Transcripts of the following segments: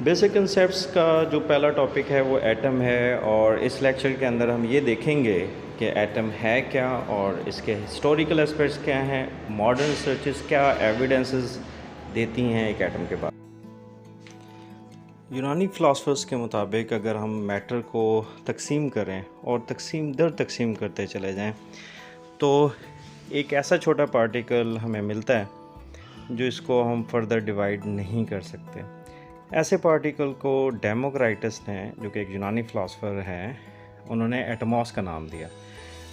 Basic concepts का जो पहला टॉपिक है वो एटम है, और इस लेक्चर के अंदर हम ये देखेंगे कि एटम है क्या और इसके हिस्टोरिकल एस्पेक्ट्स क्या हैं, मॉडर्न रिसर्चेस क्या एविडेंसेस देती हैं एक एटम के बाद। यूनानी फ़िलासफ़र्स के मुताबिक अगर हम मैटर को तकसीम करें और तकसीम दर तकसीम करते चले जाएं तो एक ऐसा छोटा पार्टिकल हमें मिलता है जो इसको हम फर्दर डिवाइड नहीं कर सकते। ऐसे पार्टिकल को डेमोक्राइटस ने, जो कि एक यूनानी फ़िलासफ़र हैं, उन्होंने एटमॉस का नाम दिया।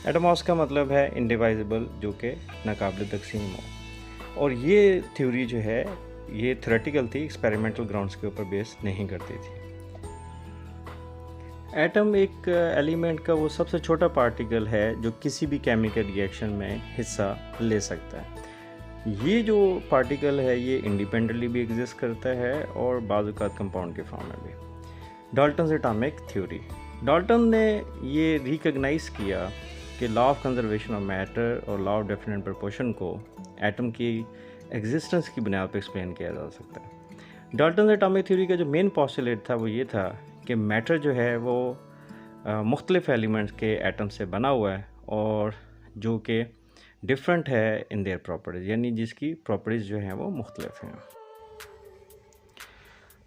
एटमॉस का मतलब है इंडिवाइजिबल, जो कि नाकाबिल तकसीम हो। और ये थ्योरी जो है ये थ्योरेटिकल थी, एक्सपेरिमेंटल ग्राउंड्स के ऊपर बेस नहीं करती थी। एटम एक एलिमेंट का वो सबसे छोटा पार्टिकल है जो किसी भी केमिकल रिएक्शन में हिस्सा ले सकता है। ये जो पार्टिकल है ये इंडिपेंडेंटली भी एग्जिस्ट करता है और बाज़ औक़ात कंपाउंड के फॉर्म में भी। डाल्टन्स एटॉमिक थ्योरी, डाल्टन ने ये रिकॉग्नाइज़ किया कि law of conservation of matter और लॉ ऑफ डेफिनेट प्रोपोर्शन को एटम की एग्जिस्टेंस की बुनियाद पर एक्सप्लेन किया जा सकता है। डाल्टन्स एटॉमिक थ्योरी का जो मेन पोस्टुलेट था वो ये था कि मैटर जो है वो मुख्तलिफ एलिमेंट्स के एटम से बना हुआ है और जो कि डिफरेंट है इन देयर प्रॉपर्टीज़, यानी जिसकी प्रॉपर्टीज़ जो हैं वो मुख्तलिफ हैं।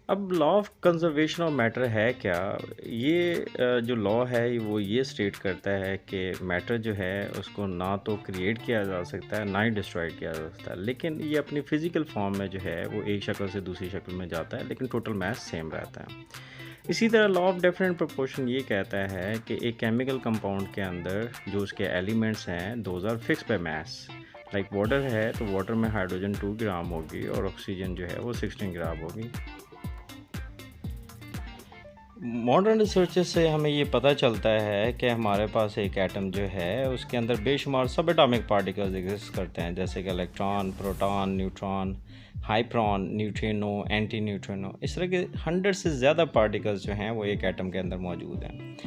अब law of conservation of matter है क्या? ये जो लॉ है वो ये स्टेट करता है कि मैटर जो है उसको ना तो क्रिएट किया जा सकता है ना ही डिस्ट्रॉय किया जा सकता है, लेकिन ये अपनी फ़िज़िकल फॉर्म में जो है वो एक शक्ल से दूसरी शक्ल में जाता है, लेकिन टोटल मास सेम रहता है। इसी तरह लॉ ऑफ डेफिनेट प्रोपोर्शन ये कहता है कि एक केमिकल कंपाउंड के अंदर जो उसके एलिमेंट्स हैं those are fixed by mass. Like water है तो वाटर में हाइड्रोजन 2 ग्राम होगी और ऑक्सीजन जो है वो 16 ग्राम होगी। मॉडर्न रिसर्चेस से हमें ये पता चलता है कि हमारे पास एक एटम जो है उसके अंदर बेशुमार सब एटॉमिक पार्टिकल्स एग्जिस्ट करते हैं, जैसे कि electron, proton, neutron, hyperon, neutrino, anti neutrino. इस तरह के 100 से ज़्यादा पार्टिकल्स जो हैं वो एक एटम के अंदर मौजूद हैं।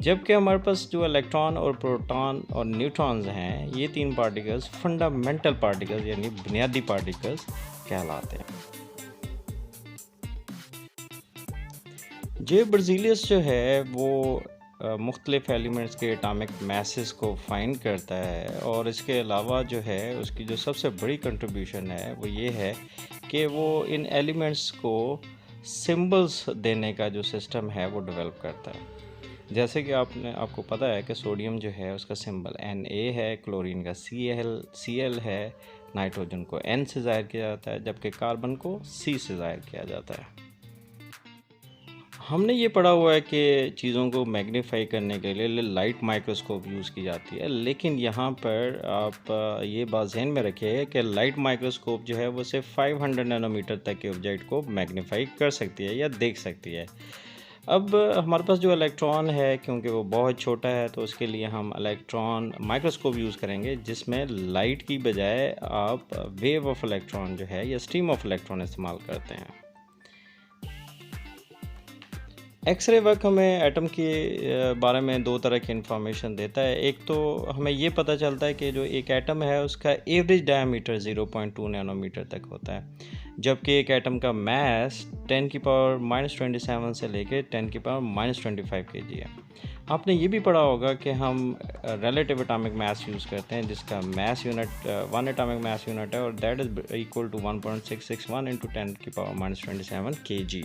जबकि हमारे पास जो इलेक्ट्रॉन और प्रोटॉन और न्यूट्रॉन्स हैं, ये 3 पार्टिकल्स फंडामेंटल पार्टिकल्स यानी बुनियादी पार्टिकल्स कहलाते हैं। जे बर्ज़िलियस जो है वो मुख्तलिफ़ एलिमेंट्स के एटॉमिक मैसेस को फाइंड करता है, और इसके अलावा जो है उसकी जो सबसे बड़ी कंट्रीब्यूशन है वो ये है कि वो इन एलिमेंट्स को सिंबल्स देने का जो सिस्टम है वो डेवलप करता है। जैसे कि आपको पता है कि सोडियम जो है उसका सिंबल Na है, क्लोरीन का Cl है, नाइट्रोजन को N से ज़ाहिर किया जाता है, जबकि कार्बन को C से ज़ाहिर किया जाता है। हमने ये पढ़ा हुआ है कि चीज़ों को मैग्नीफाई करने के लिए लाइट माइक्रोस्कोप यूज़ की जाती है, लेकिन यहाँ पर आप ये बात ज़हन में रखिए कि लाइट माइक्रोस्कोप जो है वो सिर्फ 500 नैनोमीटर तक के ऑब्जेक्ट को मैग्नीफाई कर सकती है या देख सकती है। अब हमारे पास जो इलेक्ट्रॉन है, क्योंकि वो बहुत छोटा है, तो उसके लिए हम इलेक्ट्रॉन माइक्रोस्कोप यूज़ करेंगे, जिसमें लाइट की बजाय आप वेव ऑफ इलेक्ट्रॉन जो है या स्ट्रीम ऑफ इलेक्ट्रॉन इस्तेमाल करते हैं। एक्सरे वर्क हमें एटम के बारे में 2 तरह की इन्फॉर्मेशन देता है। एक तो हमें ये पता चलता है कि जो एक एटम है उसका एवरेज डायमीटर 0.2 नैनोमीटर तक होता है, जबकि एक एटम का मास 10⁻⁻27 से लेके 10⁻⁻25 kg है। आपने ये भी पढ़ा होगा कि हम रिलेटिव एटॉमिक मास यूज़ करते हैं, जिसका mass unit 1 atomic mass unit है, और that is equal to 1.661 × 10⁻⁻27 kg।